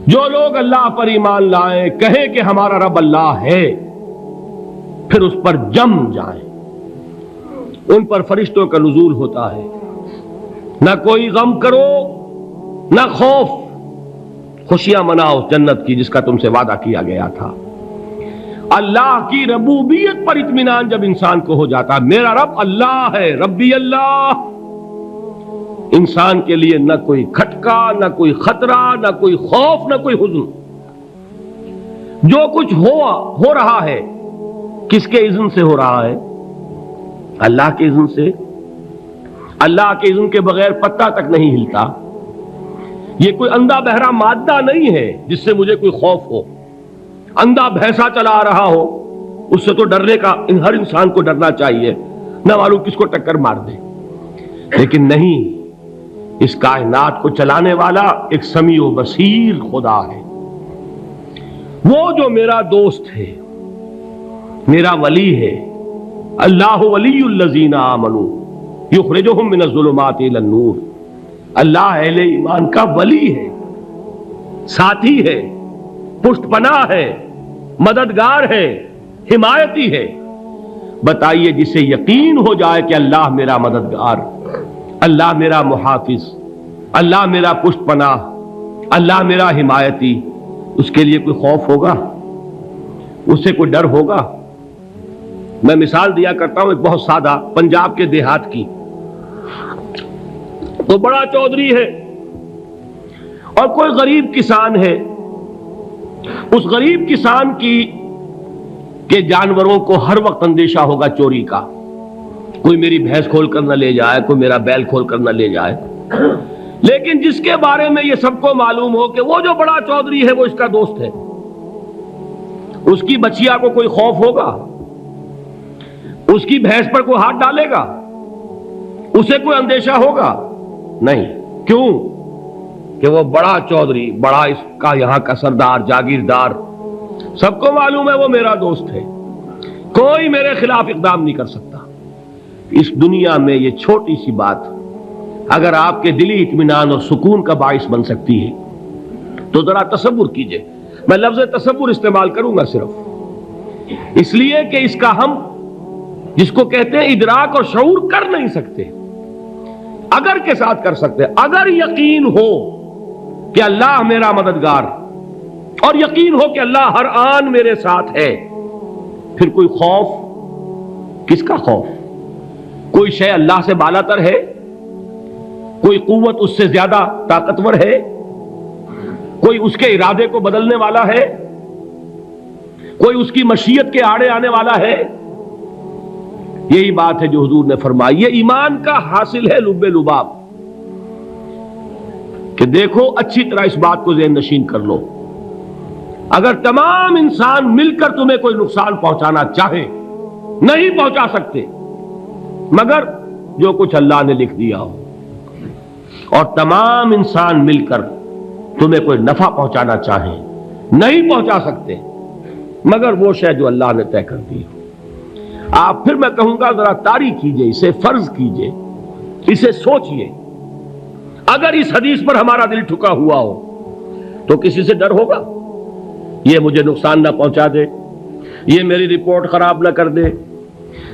جو لوگ اللہ پر ایمان لائیں، کہیں کہ ہمارا رب اللہ ہے، پھر اس پر جم جائیں، ان پر فرشتوں کا نزول ہوتا ہے۔ نہ کوئی غم کرو نہ خوف، خوشیاں مناؤ جنت کی جس کا تم سے وعدہ کیا گیا تھا۔ اللہ کی ربوبیت پر اطمینان جب انسان کو ہو جاتا، میرا رب اللہ ہے، ربی اللہ، انسان کے لیے نہ کوئی کھٹکا، نہ کوئی خطرہ، نہ کوئی خوف، نہ کوئی حزن۔ جو کچھ ہو رہا ہے کس کے اذن سے ہو رہا ہے؟ اللہ کے اذن سے۔ اللہ کے اذن کے بغیر پتہ تک نہیں ہلتا۔ یہ کوئی اندھا بہرا مادہ نہیں ہے جس سے مجھے کوئی خوف ہو۔ اندھا بھینسا چلا آ رہا ہو، اس سے تو ڈرنے کا ہر انسان کو ڈرنا چاہیے، نہ معلوم کس کو ٹکر مار دے۔ لیکن نہیں، اس کائنات کو چلانے والا ایک سمیع و بصیر خدا ہے، وہ جو میرا دوست ہے، میرا ولی ہے۔ اللہ ولی الذین آمنوا یخرجہم من الظلمات الی النور۔ اللہ اہل ایمان کا ولی ہے، ساتھی ہے، پشت پناہ ہے، مددگار ہے، حمایتی ہے۔ بتائیے جسے یقین ہو جائے کہ اللہ میرا مددگار، اللہ میرا محافظ، اللہ میرا پشت پناہ، اللہ میرا حمایتی، اس کے لیے کوئی خوف ہوگا؟ اس سے کوئی ڈر ہوگا؟ میں مثال دیا کرتا ہوں ایک بہت سادہ، پنجاب کے دیہات کی۔ تو بڑا چودھری ہے اور کوئی غریب کسان ہے۔ اس غریب کسان کے جانوروں کو ہر وقت اندیشہ ہوگا چوری کا، کوئی میری بھینس کھول کر نہ لے جائے، کوئی میرا بیل کھول کر نہ لے جائے۔ لیکن جس کے بارے میں یہ سب کو معلوم ہو کہ وہ جو بڑا چودھری ہے وہ اس کا دوست ہے، اس کی بچیا کو کوئی خوف ہوگا؟ اس کی بھینس پر کوئی ہاتھ ڈالے گا؟ اسے کوئی اندیشہ ہوگا؟ نہیں۔ کیوں؟ کہ وہ بڑا چودھری، بڑا اس کا یہاں کا سردار، جاگیردار، سب کو معلوم ہے وہ میرا دوست ہے، کوئی میرے خلاف اقدام نہیں کر سکتا۔ اس دنیا میں یہ چھوٹی سی بات اگر آپ کے دلی اطمینان اور سکون کا باعث بن سکتی ہے تو ذرا تصور کیجئے۔ میں لفظ تصور استعمال کروں گا صرف اس لیے کہ اس کا ہم جس کو کہتے ہیں ادراک اور شعور کر نہیں سکتے، اگر کے ساتھ کر سکتے۔ اگر یقین ہو کہ اللہ میرا مددگار اور یقین ہو کہ اللہ ہر آن میرے ساتھ ہے، پھر کوئی خوف؟ کس کا خوف؟ کوئی شے اللہ سے بالاتر ہے؟ کوئی قوت اس سے زیادہ طاقتور ہے؟ کوئی اس کے ارادے کو بدلنے والا ہے؟ کوئی اس کی مشیت کے آڑے آنے والا ہے؟ یہی بات ہے جو حضور نے فرمائی۔ یہ ایمان کا حاصل ہے لب لباب، کہ دیکھو اچھی طرح اس بات کو ذہن نشین کر لو، اگر تمام انسان مل کر تمہیں کوئی نقصان پہنچانا چاہے نہیں پہنچا سکتے، مگر جو کچھ اللہ نے لکھ دیا ہو، اور تمام انسان مل کر تمہیں کوئی نفع پہنچانا چاہیں نہیں پہنچا سکتے، مگر وہ شے جو اللہ نے طے کر دی ہو۔ آپ پھر میں کہوں گا ذرا طاری کیجئے، اسے فرض کیجئے، اسے سوچئے۔ اگر اس حدیث پر ہمارا دل ٹھکا ہوا ہو تو کسی سے ڈر ہوگا؟ یہ مجھے نقصان نہ پہنچا دے، یہ میری رپورٹ خراب نہ کر دے،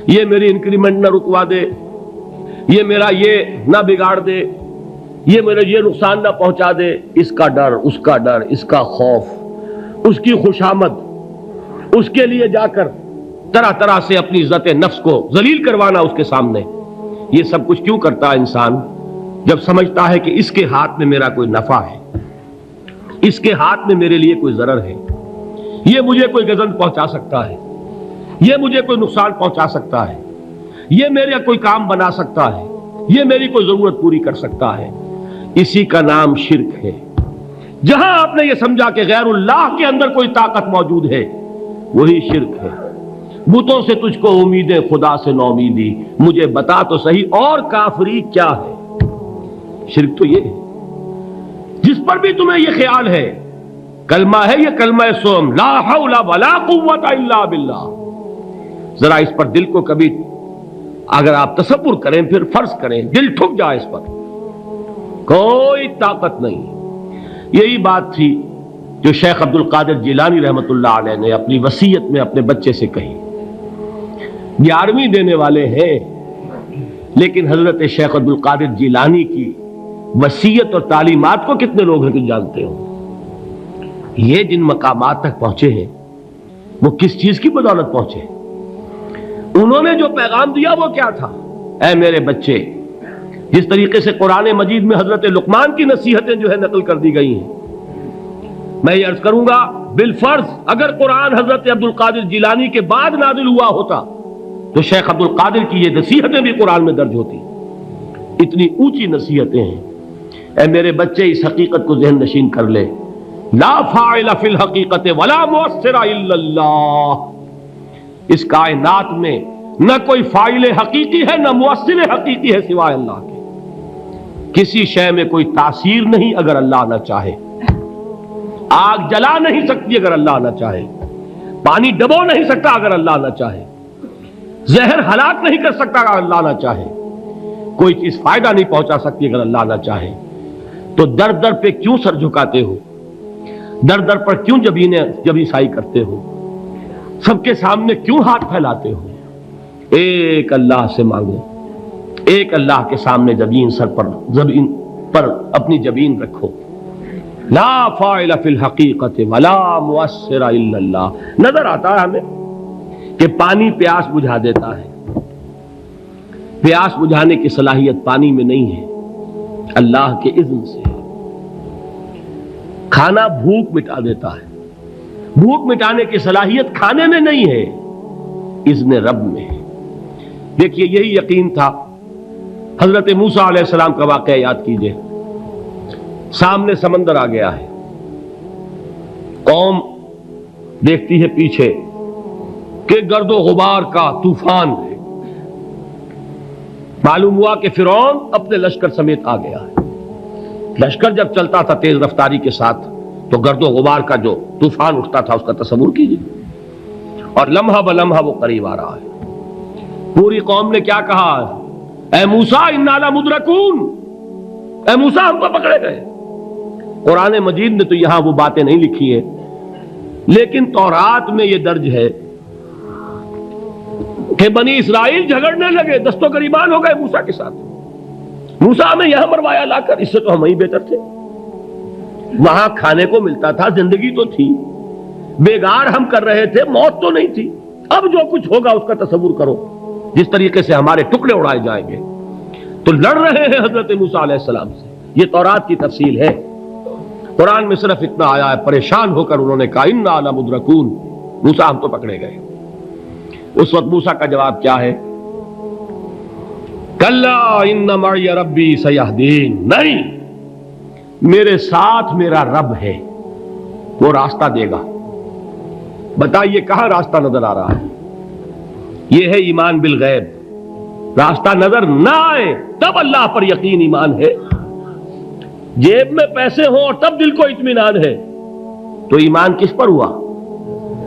یہ میری انکریمنٹ نہ رکوا دے، یہ میرا یہ نہ بگاڑ دے، یہ میرا یہ نقصان نہ پہنچا دے۔ اس کا ڈر، اس کا ڈر، اس کا خوف، اس کی خوشامد، اس کے لیے جا کر طرح طرح سے اپنی عزت نفس کو ذلیل کروانا اس کے سامنے، یہ سب کچھ کیوں کرتا ہے انسان؟ جب سمجھتا ہے کہ اس کے ہاتھ میں میرا کوئی نفع ہے، اس کے ہاتھ میں میرے لیے کوئی ضرر ہے، یہ مجھے کوئی گزن پہنچا سکتا ہے، یہ مجھے کوئی نقصان پہنچا سکتا ہے، یہ میرا کوئی کام بنا سکتا ہے، یہ میری کوئی ضرورت پوری کر سکتا ہے، اسی کا نام شرک ہے۔ جہاں آپ نے یہ سمجھا کہ غیر اللہ کے اندر کوئی طاقت موجود ہے، وہی شرک ہے۔ بتوں سے تجھ کو امیدیں، خدا سے نومیدی، مجھے بتا تو صحیح اور کافری کیا ہے؟ شرک تو یہ ہے۔ جس پر بھی تمہیں یہ خیال ہے، کلمہ ہے یہ کلمہ سوم، لا حول ولا قوت الا باللہ، ذرا اس پر دل کو کبھی اگر آپ تصور کریں، پھر فرض کریں، دل ٹھک جائے اس پر، کوئی طاقت نہیں۔ یہی بات تھی جو شیخ عبد القادر جیلانی رحمۃ اللہ علیہ نے اپنی وصیت میں اپنے بچے سے کہی. 11ویں دینے والے ہیں، لیکن حضرت شیخ عبد القادر جیلانی کی وصیت اور تعلیمات کو کتنے لوگ ہیں کہ جانتے ہو؟ یہ جن مقامات تک پہنچے ہیں وہ کس چیز کی بدولت پہنچے؟ انہوں نے جو پیغام دیا وہ کیا تھا؟ اے میرے بچے، جس طریقے سے قرآن مجید میں حضرت لقمان کی نصیحتیں جو ہے نقل کر دی گئی ہیں، میں یہ عرض کروں گا بالفرض اگر قرآن حضرت عبد القادر جیلانی کے بعد نازل ہوا ہوتا تو شیخ عبد القادر کی یہ نصیحتیں بھی قرآن میں درج ہوتی. اتنی اونچی نصیحتیں ہیں. اے میرے بچے، اس حقیقت کو ذہن نشین کر لے، لا فاعل فی الحقیقت ولا مؤثر الا اللہ. اس کائنات میں نہ کوئی فاعل حقیقی ہے نہ مؤثر حقیقی ہے سوائے اللہ کے. کسی شے میں کوئی تاثیر نہیں اگر اللہ نہ چاہے. آگ جلا نہیں سکتی اگر اللہ نہ چاہے. پانی ڈبو نہیں سکتا اگر اللہ نہ چاہے. زہر ہلاک نہیں کر سکتا اگر اللہ نہ چاہے. کوئی چیز فائدہ نہیں پہنچا سکتی اگر اللہ نہ چاہے. تو در در پہ کیوں سر جھکاتے ہو؟ در در پر کیوں جبیں سائی کرتے ہو؟ سب کے سامنے کیوں ہاتھ پھیلاتے ہو؟ ایک اللہ سے مانگو، ایک اللہ کے سامنے زمین پر اپنی جبین رکھو. لا فاعل فی الحقیقت ولا مؤثر الا اللہ. نظر آتا ہے ہمیں کہ پانی پیاس بجھا دیتا ہے. پیاس بجھانے کی صلاحیت پانی میں نہیں ہے، اللہ کے اذن سے. کھانا بھوک مٹا دیتا ہے. بھوک مٹانے کی صلاحیت کھانے میں نہیں ہے، اذن رب میں ہے. دیکھیے یہی یقین تھا. حضرت موسیٰ علیہ السلام کا واقعہ یاد کیجئے. سامنے سمندر آ گیا ہے، قوم دیکھتی ہے پیچھے کہ گرد و غبار کا طوفان ہے. معلوم ہوا کہ فرعون اپنے لشکر سمیت آ گیا ہے. لشکر جب چلتا تھا تیز رفتاری کے ساتھ تو گرد و غبار کا جو طوفان اٹھتا تھا اس کا تصور کیجیے. اور لمحہ بلمحہ وہ قریب آ رہا ہے. پوری قوم نے کیا کہا؟ اے موسیٰ انا لمدرکون، اے موسیٰ ہم کو پکڑے گئے. قرآن مجید نے تو یہاں وہ باتیں نہیں لکھی ہیں، لیکن تورات میں یہ درج ہے کہ بنی اسرائیل جھگڑنے لگے، دست و گریبان ہو گئے موسیٰ کے ساتھ. موسیٰ ہمیں یہاں مروایا لا کر، اس سے تو ہم ہی بہتر تھے. وہاں کھانے کو ملتا تھا، زندگی تو تھی، بیگار ہم کر رہے تھے، موت تو نہیں تھی. اب جو کچھ ہوگا اس کا تصور کرو، جس طریقے سے ہمارے ٹکڑے اڑائے جائیں گے. تو لڑ رہے ہیں حضرت موسیٰ علیہ السلام سے. یہ تورات کی تفصیل ہے. قرآن میں صرف اتنا آیا ہے، پریشان ہو کر انہوں نے کہا انا لمدرکون، موسیٰ ہم تو پکڑے گئے. اس وقت موسیٰ کا جواب کیا ہے؟ کلا ان معی ربی سیہدین. نہیں، میرے ساتھ میرا رب ہے، وہ راستہ دے گا. بتائیے کہاں راستہ نظر آ رہا ہے؟ یہ ہے ایمان بالغیب. راستہ نظر نہ آئے تب اللہ پر یقین ایمان ہے. جیب میں پیسے ہوں اور تب دل کو اطمینان ہے تو ایمان کس پر ہوا؟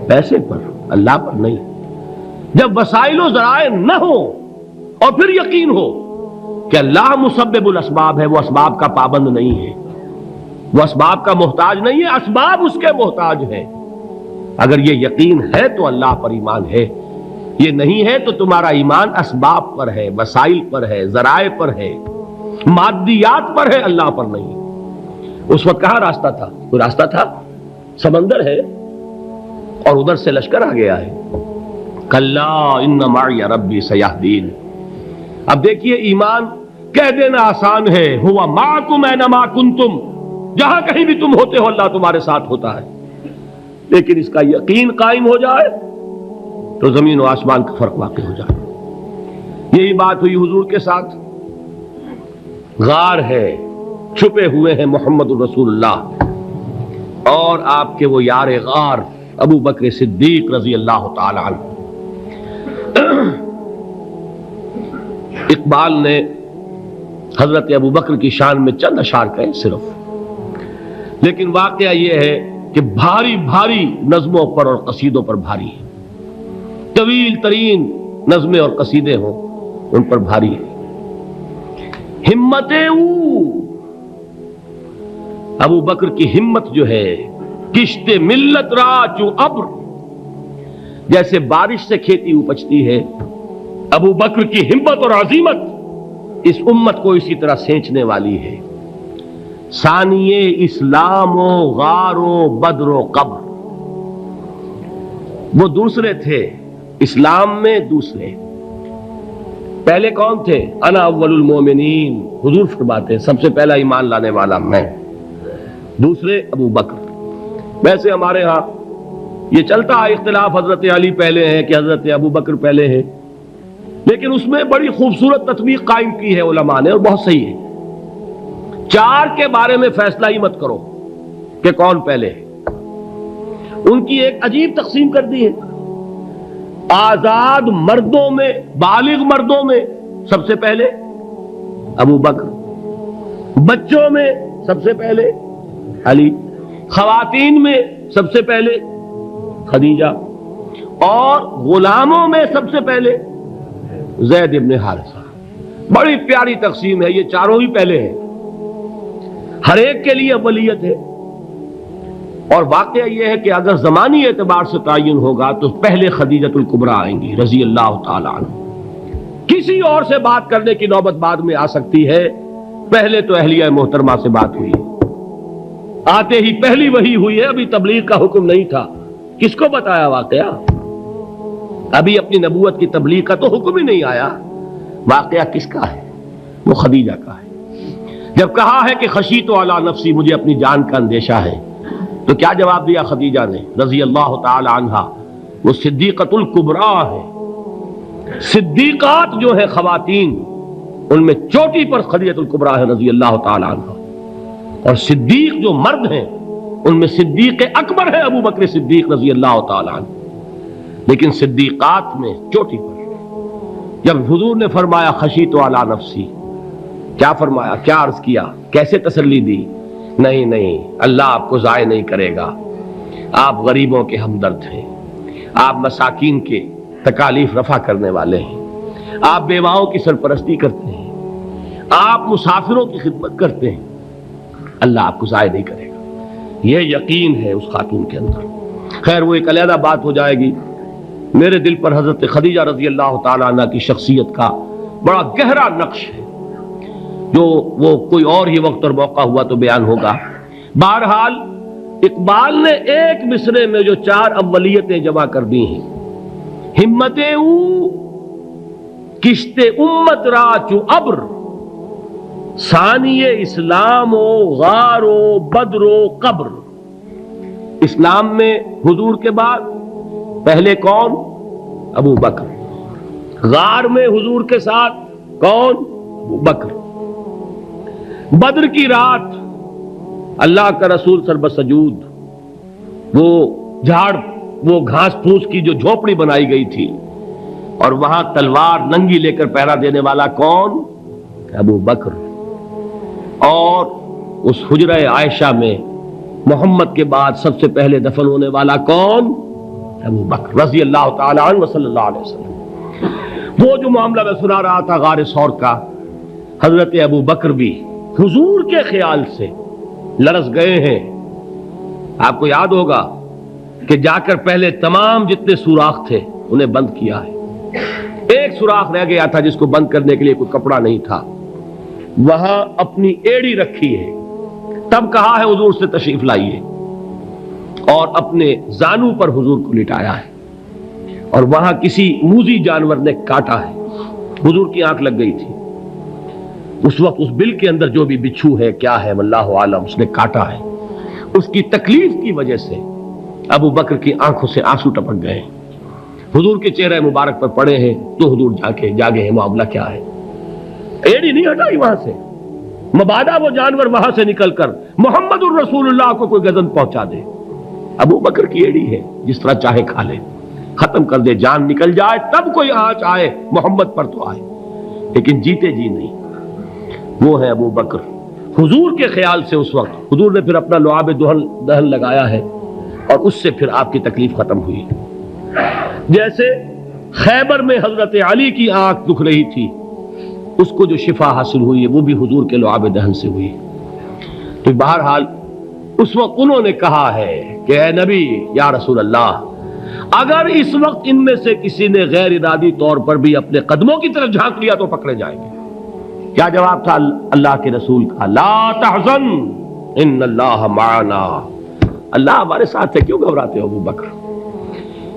پیسے پر، اللہ پر نہیں. جب وسائل و ذرائع نہ ہو اور پھر یقین ہو کہ اللہ مسبب الاسباب ہے، وہ اسباب کا پابند نہیں ہے، وہ اسباب کا محتاج نہیں ہے، اسباب اس کے محتاج ہے. اگر یہ یقین ہے تو اللہ پر ایمان ہے. یہ نہیں ہے تو تمہارا ایمان اسباب پر ہے، وسائل پر ہے، ذرائع پر ہے، مادیات پر ہے، اللہ پر نہیں. اس وقت کہاں راستہ تھا؟ کوئی راستہ تھا؟ سمندر ہے اور ادھر سے لشکر آ گیا ہے. کلا ان معی ربی سیہدین. اب دیکھیے ایمان کہہ دینا آسان ہے، ہوا معکم اینما کنتم، جہاں کہیں بھی تم ہوتے ہو اللہ تمہارے ساتھ ہوتا ہے. لیکن اس کا یقین قائم ہو جائے تو زمین و آسمان کا فرق واقع ہو جائے. یہی بات ہوئی حضور کے ساتھ. غار ہے، چھپے ہوئے ہیں محمد الرسول اللہ اور آپ کے وہ یار غار ابو بکر صدیق رضی اللہ تعالی عنہ. اقبال نے حضرت ابو بکر کی شان میں چند اشعار کہے صرف، لیکن واقعہ یہ ہے کہ بھاری بھاری نظموں پر اور قصیدوں پر بھاری ہے. طویل ترین نظمیں اور قصیدے ہوں ان پر بھاری ہے. ہمتیں ابو بکر کی ہمت جو ہے کشت ملت را چو ابر، جیسے بارش سے کھیتی اپجتی ہے، ابو بکر کی ہمت اور عزیمت اس امت کو اسی طرح سینچنے والی ہے۔ ثانیے اسلام و غار و بدر و قبر، وہ دوسرے تھے اسلام میں، دوسرے پہلے کون تھے؟ انا اول المومنین، حضور فرماتے ہیں سب سے پہلا ایمان لانے والا میں، دوسرے ابو بکر۔ ویسے ہمارے ہاں یہ چلتا ہے اختلاف، حضرت علی پہلے ہیں کہ حضرت ابو بکر پہلے ہیں، لیکن اس میں بڑی خوبصورت تطبیق قائم کی ہے علماء نے، اور بہت صحیح ہے۔ چار کے بارے میں فیصلہ ہی مت کرو کہ کون پہلے ہے، ان کی ایک عجیب تقسیم کر دی ہے۔ آزاد مردوں میں، بالغ مردوں میں سب سے پہلے ابو بکر، بچوں میں سب سے پہلے علی، خواتین میں سب سے پہلے خدیجہ، اور غلاموں میں سب سے پہلے زید ابن حارثہ۔ بڑی پیاری تقسیم ہے، یہ چاروں ہی پہلے ہیں، ہر ایک کے لیے اولیت ہے۔ اور واقعہ یہ ہے کہ اگر زمانی اعتبار سے تعین ہوگا تو پہلے خدیجۃ الکبریٰ آئیں گی رضی اللہ تعالی عنہ، کسی اور سے بات کرنے کی نوبت بعد میں آ سکتی ہے، پہلے تو اہلیہ محترمہ سے بات ہوئی، آتے ہی پہلی وحی ہوئی ہے، ابھی تبلیغ کا حکم نہیں تھا، کس کو بتایا واقعہ؟ ابھی اپنی نبوت کی تبلیغ کا تو حکم ہی نہیں آیا، واقعہ کس کا ہے؟ وہ خدیجہ کا ہے۔ جب کہا ہے کہ خشیت علی نفسی، مجھے اپنی جان کا اندیشہ ہے، تو کیا جواب دیا خدیجہ نے رضی اللہ تعالی عنہا؟ وہ صدیقۃ الکبریٰ ہے، صدیقات جو ہے خواتین ان میں چوٹی پر خدیجۃ الکبریٰ ہے رضی اللہ تعالی عنہا، اور صدیق جو مرد ہیں ان میں صدیق اکبر ہے ابو بکر صدیق رضی اللہ تعالی عنہ، لیکن صدیقات میں چوٹی پر۔ جب حضور نے فرمایا خشیت علی نفسی، کیا فرمایا؟ کیا عرض کیا؟ کیسے تسلی دی؟ نہیں نہیں، اللہ آپ کو ضائع نہیں کرے گا، آپ غریبوں کے ہمدرد ہیں، آپ مساکین کے تکالیف رفع کرنے والے ہیں، آپ بیواؤں کی سرپرستی کرتے ہیں، آپ مسافروں کی خدمت کرتے ہیں، اللہ آپ کو ضائع نہیں کرے گا۔ یہ یقین ہے اس خاتون کے اندر۔ خیر وہ ایک علیحدہ بات ہو جائے گی۔ میرے دل پر حضرت خدیجہ رضی اللہ تعالی عنہ کی شخصیت کا بڑا گہرا نقش ہے، جو وہ کوئی اور ہی وقت اور موقع ہوا تو بیان ہوگا۔ بہرحال اقبال نے ایک مصرے میں جو چار اولیتیں جمع کر دی ہیں، ہمت او کشت امت را چو ابر، ثانی اسلام و غار و بدر و قبر۔ اسلام میں حضور کے بعد پہلے کون؟ ابو بکر۔ غار میں حضور کے ساتھ کون؟ ابو بکر۔ بدر کی رات اللہ کا رسول سربسجود وہ جھاڑ، وہ گھاس پھوس کی جو جھوپڑی بنائی گئی تھی، اور وہاں تلوار ننگی لے کر پہرا دینے والا کون؟ ابو بکر۔ اور اس حجرہ عائشہ میں محمد کے بعد سب سے پہلے دفن ہونے والا کون؟ ابو بکر رضی اللہ تعالی عنہ صلی اللہ علیہ وسلم۔ وہ جو معاملہ میں سنا رہا تھا غار ثور کا، حضرت ابو بکر بھی حضور کے خیال سے لرز گئے ہیں۔ آپ کو یاد ہوگا کہ جا کر پہلے تمام جتنے سوراخ تھے انہیں بند کیا ہے، ایک سوراخ رہ گیا تھا جس کو بند کرنے کے لیے کوئی کپڑا نہیں تھا، وہاں اپنی ایڑی رکھی ہے، تب کہا ہے حضور سے تشریف لائیے، اور اپنے زانو پر حضور کو لٹایا ہے، اور وہاں کسی موذی جانور نے کاٹا ہے، حضور کی آنکھ لگ گئی تھی اس وقت، اس بل کے اندر جو بھی بچھو ہے کیا ہے واللہ عالم، اس نے کاٹا ہے، اس کی تکلیف کی وجہ سے ابو بکر کی آنکھوں سے آنسو ٹپک گئے، حضور کے چہرے مبارک پر پڑے ہیں، تو حضور جاگے ہیں، معاملہ کیا ہے؟ ایڑی نہیں ہٹائی وہاں سے، مبادا وہ جانور وہاں سے نکل کر محمد الرسول اللہ کو کوئی گزن پہنچا دے، ابو بکر کی ایڑی ہے، جس طرح چاہے کھا لے، ختم کر دے، جان نکل جائے تب کوئی آنچ آئے محمد پر تو آئے، لیکن جیتے جی نہیں۔ وہ ہے ابو بکر حضور کے خیال سے۔ اس وقت حضور نے پھر اپنا لعاب دہن لگایا ہے، اور اس سے پھر آپ کی تکلیف ختم ہوئی۔ جیسے خیبر میں حضرت علی کی آنکھ دکھ رہی تھی، اس کو جو شفا حاصل ہوئی ہے وہ بھی حضور کے لعاب دہن سے ہوئی۔ تو بہرحال اس وقت انہوں نے کہا ہے کہ اے نبی یا رسول اللہ، اگر اس وقت ان میں سے کسی نے غیر ارادی طور پر بھی اپنے قدموں کی طرف جھانک لیا تو پکڑے جائیں گے۔ کیا جواب تھا اللہ کے رسول کا؟ لا تحزن ان اللہ معنا، اللہ ہمارے ساتھ ہے، کیوں گھبراتے ہو ابو بکر؟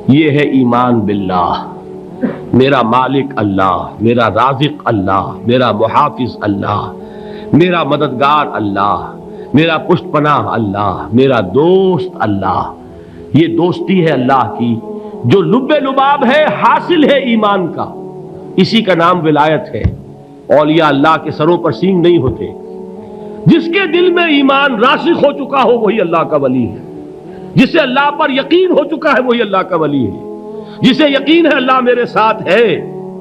یہ ہے ایمان باللہ، میرا مالک اللہ، میرا رازق اللہ، میرا محافظ اللہ، میرا مددگار اللہ، میرا پشت پناہ اللہ، میرا دوست اللہ۔ یہ دوستی ہے اللہ کی جو لب لباب ہے، حاصل ہے ایمان کا، اسی کا نام ولایت ہے۔ اولیاء اللہ کے سروں پر سینگ نہیں ہوتے، جس کے دل میں ایمان راسخ ہو چکا ہو وہی اللہ کا ولی ہے، جسے اللہ پر یقین ہو چکا ہے وہی اللہ کا ولی ہے، جسے یقین ہے اللہ میرے ساتھ ہے،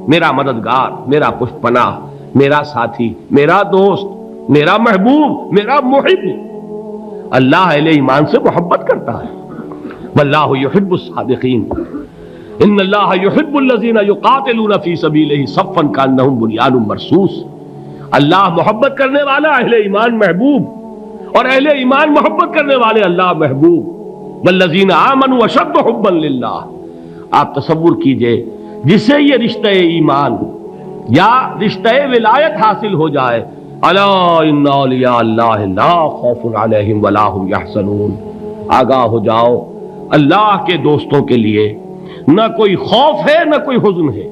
میرا مددگار، میرا پشت پناہ، میرا ساتھی، میرا دوست، میرا محبوب، میرا محب۔ اللہ اہل ایمان سے محبت کرتا ہے، واللہ یحب الصادقین، ان اللہ یحب الذین یقاتلون فی سبیلہ صفا کانہم بنیان مرصوص۔ اللہ محبت کرنے والا، اہل ایمان محبوب، اور اہل ایمان محبت کرنے والے اللہ محبوب۔ والذین آمنوا اشد حبا للہ۔ آپ تصور کیجئے جسے یہ رشتہ ایمان یا رشتہ ولایت حاصل ہو جائے، الا ان اولیاء اللہ لا خوف علیہم ولا هم یحزنون، آگاہ ہو جاؤ، اللہ کے دوستوں کے لیے نہ کوئی خوف ہے نہ کوئی حزن ہے۔